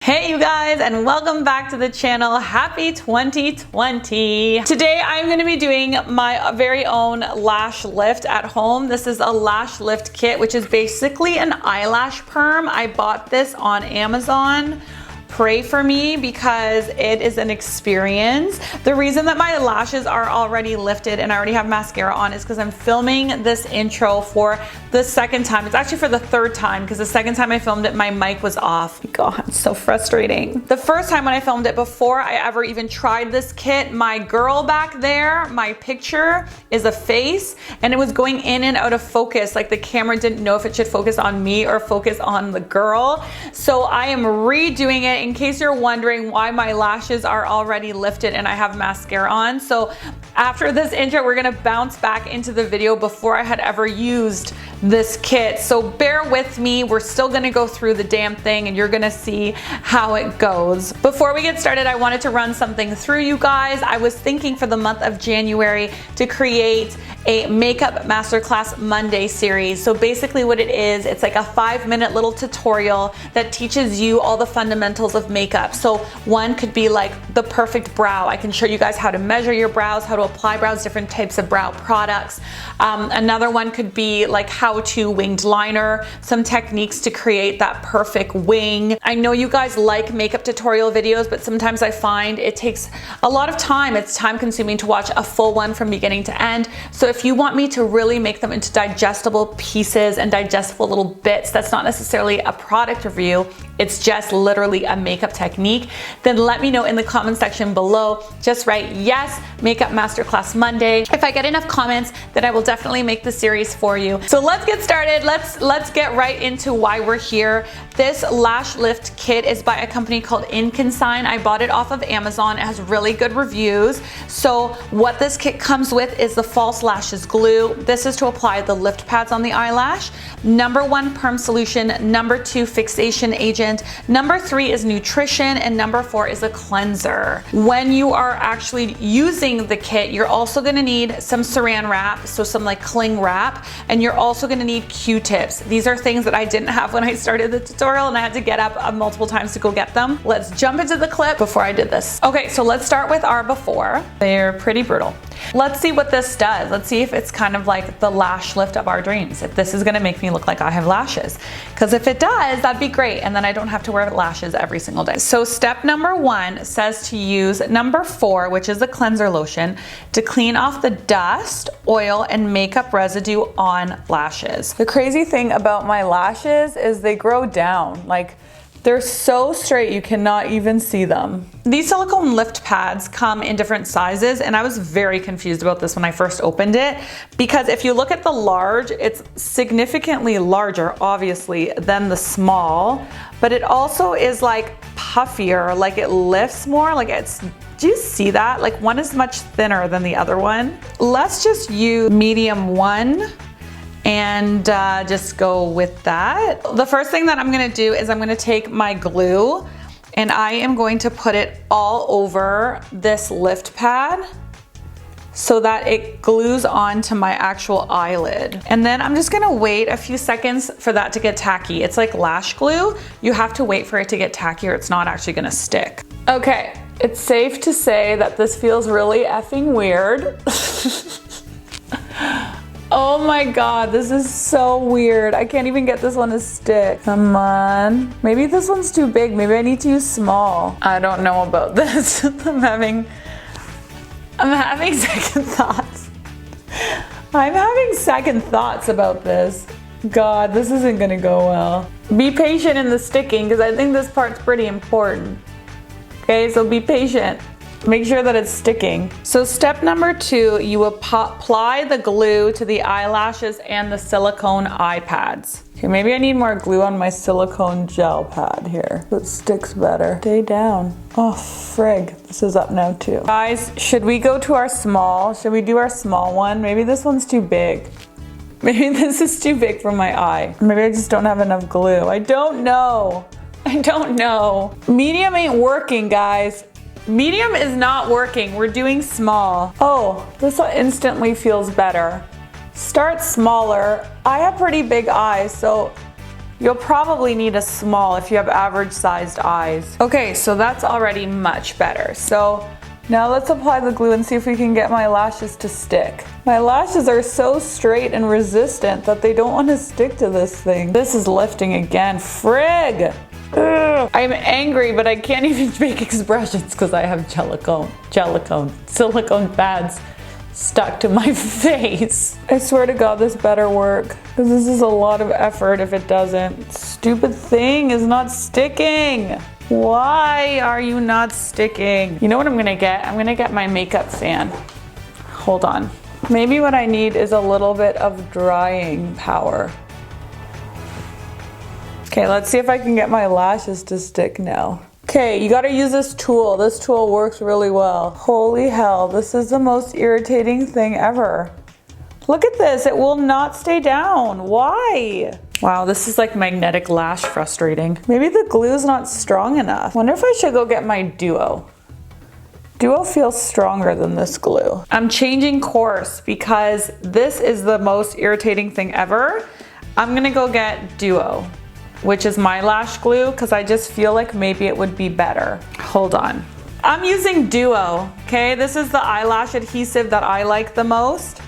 Hey you guys, and welcome back to the channel. Happy 2020. Today I'm going to be doing my very own lash lift at home. This is a lash lift kit, which is basically an eyelash perm. I bought this on Amazon. Pray for me because it is an experience. The reason that my lashes are already lifted and I already have mascara on is because I'm filming this intro for the second time. It's actually for the third time because the second time I filmed it, my mic was off. God, it's so frustrating. The first time when I filmed it, before I ever even tried this kit, my girl back there, my picture is a face and it was going in and out of focus. Like the camera didn't know if it should focus on me or focus on the girl. So I am redoing it in case you're wondering why my lashes are already lifted and I have mascara on. So after this intro, we're gonna bounce back into the video before I had ever used this kit. So bear with me. We're still gonna go through the damn thing and you're gonna see how it goes. Before we get started, I wanted to run something through you guys. I was thinking for the month of January to create a makeup masterclass Monday series. So basically what it is, it's like a 5-minute little tutorial that teaches you all the fundamentals of makeup. So one could be like the perfect brow. I can show you guys how to measure your brows, how to apply brows, different types of brow products. Another one could be like how to winged liner, some techniques to create that perfect wing. I know you guys like makeup tutorial videos, but sometimes I find it takes a lot of time. It's time consuming to watch a full one from beginning to end. So if you want me to really make them into digestible pieces and digestible little bits, that's not necessarily a product review, it's just literally a makeup technique, then let me know in the comment section below. Just write yes, makeup masterclass Monday. If I get enough comments, then I will definitely make the series for you. So let's get started. Let's get right into why we're here. This lash lift kit is by a company called Inconsign. I bought it off of Amazon. It has really good reviews. So what this kit comes with is the false lashes glue. This is to apply the lift pads on the eyelash. Number 1, perm solution. Number 2, fixation agent. Number 3 is nutrition, and number 4 is a cleanser. When you are actually using the kit, you're also gonna need some saran wrap, so some like cling wrap, and you're also gonna need Q-tips. These are things that I didn't have when I started the tutorial and I had to get up multiple times to go get them. Let's jump into the clip before I did this. Okay, so let's start with our before. They're pretty brutal. Let's see what this does. Let's see if it's kind of like the lash lift of our dreams. If this is gonna make me look like I have lashes. Because if it does, that'd be great. And then I don't have to wear lashes every single day. So step number 1 says to use number 4, which is the cleanser lotion, to clean off the dust, oil, and makeup residue on lashes. The crazy thing about my lashes is they grow down. Like, they're so straight you cannot even see them. These silicone lift pads come in different sizes, and I was very confused about this when I first opened it, because if you look at the large, it's significantly larger, obviously, than the small, but it also is like puffier, like it lifts more, like it's, do you see that? Like one is much thinner than the other one. Let's just use medium 1 and just go with that. The first thing that I'm gonna do is I'm gonna take my glue and I am going to put it all over this lift pad so that it glues onto my actual eyelid. And then I'm just gonna wait a few seconds for that to get tacky. It's like lash glue. You have to wait for it to get tacky or it's not actually gonna stick. Okay, it's safe to say that this feels really effing weird. Oh my god, this is so weird. I can't even get this one to stick. Come on. Maybe this one's too big. Maybe I need to use small. I don't know about this. I'm having second thoughts. I'm having second thoughts about this. God, this isn't gonna go well. Be patient in the sticking because I think this part's pretty important. Okay, so be patient. Make sure that it's sticking. So step number 2, you apply the glue to the eyelashes and the silicone eye pads. Okay, maybe I need more glue on my silicone gel pad here. It sticks better. Stay down. Oh, frig. This is up now too. Guys, should we go to our small? Should we do our small one? Maybe this one's too big. Maybe this is too big for my eye. Maybe I just don't have enough glue. I don't know. I don't know. Medium ain't working, guys. Medium is not working. We're doing small. Oh, this one instantly feels better. Start smaller. I have pretty big eyes, so You'll probably need a small if you have average sized eyes. Okay, so that's already much better. So now let's apply the glue and see if we can get my lashes to stick. My lashes are so straight and resistant that they don't want to stick to this thing. This is lifting again. Frig! Ugh. I'm angry, but I can't even make expressions because I have silicone pads stuck to my face. I swear to God this better work, because this is a lot of effort if it doesn't. Stupid thing is not sticking. Why are you not sticking? You know what I'm gonna get? I'm gonna get my makeup fan. Hold on. Maybe what I need is a little bit of drying power. Okay, let's see if I can get my lashes to stick now. Okay, you gotta use this tool. This tool works really well. Holy hell, this is the most irritating thing ever. Look at this, it will not stay down. Why? Wow, this is like magnetic lash frustrating. Maybe the glue's not strong enough. Wonder if I should go get my Duo. Duo feels stronger than this glue. I'm changing course because this is the most irritating thing ever. I'm gonna go get Duo, which is my lash glue, because I just feel like maybe it would be better. Hold on. I'm using Duo, okay? This is the eyelash adhesive that I like the most.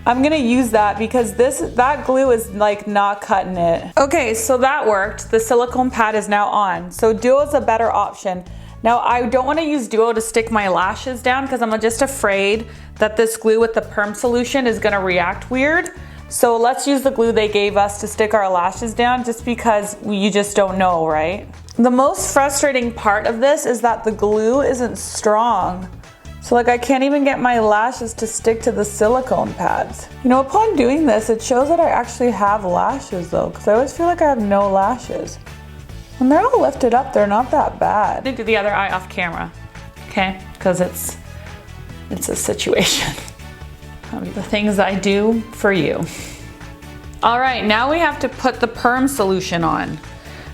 I'm gonna use that because that glue is like not cutting it. Okay, so that worked. The silicone pad is now on. So Duo is a better option. Now I don't wanna use Duo to stick my lashes down because I'm just afraid that this glue with the perm solution is gonna react weird. So let's use the glue they gave us to stick our lashes down, just because you just don't know, right? The most frustrating part of this is that the glue isn't strong. So like I can't even get my lashes to stick to the silicone pads. You know, upon doing this, it shows that I actually have lashes though, because I always feel like I have no lashes. When they're all lifted up, they're not that bad. I do the other eye off camera, okay? Because it's a situation. The things I do for you. All right, now we have to put the perm solution on.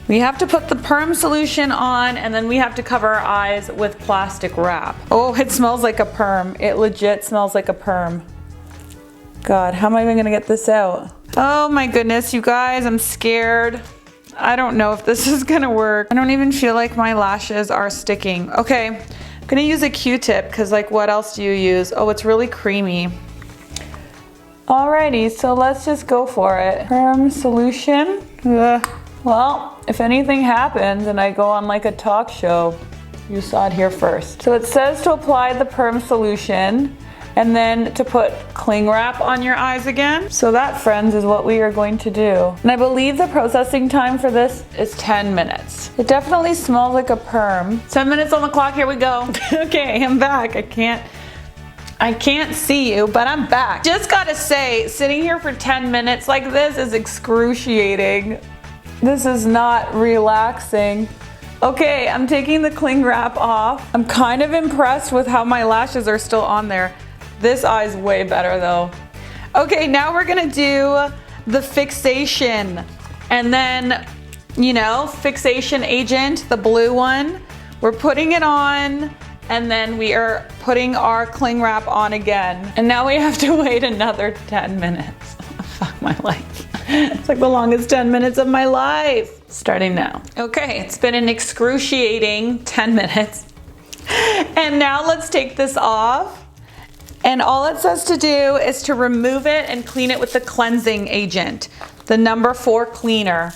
We have to put the perm solution on, and then we have to cover our eyes with plastic wrap. Oh, it smells like a perm. It legit smells like a perm. God, how am I even gonna get this out? Oh my goodness, you guys, I'm scared. I don't know if this is gonna work. I don't even feel like my lashes are sticking. Okay, I'm gonna use a Q-tip, because like what else do you use? Oh, it's really creamy. Alrighty, so let's just go for it. Perm solution. Well, if anything happens and I go on like a talk show, you saw it here first. So it says to apply the perm solution and then to put cling wrap on your eyes again. So that, friends, is what we are going to do. And I believe the processing time for this is 10 minutes. It definitely smells like a perm. 10 minutes on the clock, here we go. Okay, I'm back. I can't see you, but I'm back. Just gotta say, sitting here for 10 minutes like this is excruciating. This is not relaxing. Okay, I'm taking the cling wrap off. I'm kind of impressed with how my lashes are still on there. This eye's way better though. Okay, now we're gonna do the fixation. And then, you know, fixation agent, the blue one. We're putting it on, and then we are putting our cling wrap on again. And now we have to wait another 10 minutes. Fuck my life. It's like the longest 10 minutes of my life. Starting now. Okay, it's been an excruciating 10 minutes. And now let's take this off. And all it says to do is to remove it and clean it with the cleansing agent, the number 4 cleaner.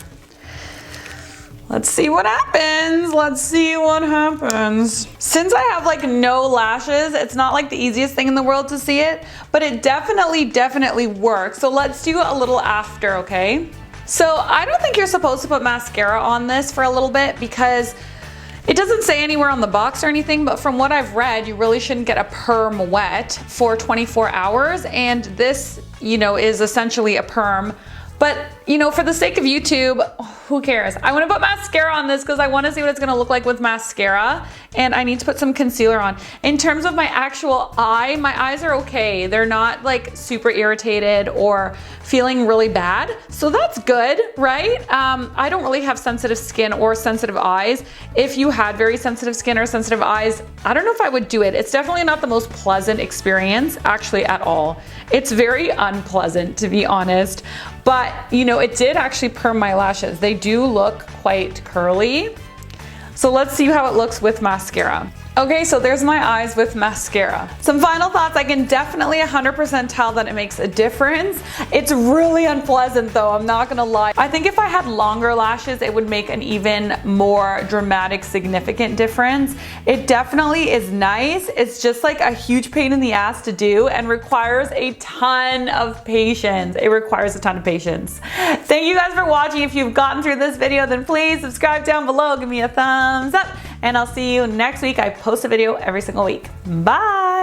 Let's see what happens. Let's see what happens. Since I have like no lashes, it's not like the easiest thing in the world to see it, but it definitely works. So let's do a little after, okay? So I don't think you're supposed to put mascara on this for a little bit because it doesn't say anywhere on the box or anything, but from what I've read, you really shouldn't get a perm wet for 24 hours. And this, you know, is essentially a perm. But, you know, for the sake of YouTube, who cares? I want to put mascara on this because I want to see what it's going to look like with mascara. And I need to put some concealer on. In terms of my actual eye, my eyes are okay. They're not like super irritated or feeling really bad. So that's good, right? I don't really have sensitive skin or sensitive eyes. If you had very sensitive skin or sensitive eyes, I don't know if I would do it. It's definitely not the most pleasant experience, actually, at all. It's very unpleasant, to be honest. But, you know, it did actually perm my lashes. They do look quite curly. So let's see how it looks with mascara. Okay, so there's my eyes with mascara. Some final thoughts. I can definitely 100% tell that it makes a difference. It's really unpleasant though, I'm not gonna lie. I think if I had longer lashes, it would make an even more dramatic, significant difference. It definitely is nice. It's just like a huge pain in the ass to do and requires a ton of patience. It requires a ton of patience. Thank you guys for watching. If you've gotten through this video, then please subscribe down below, give me a thumbs up, and I'll see you next week. I post a video every single week. Bye!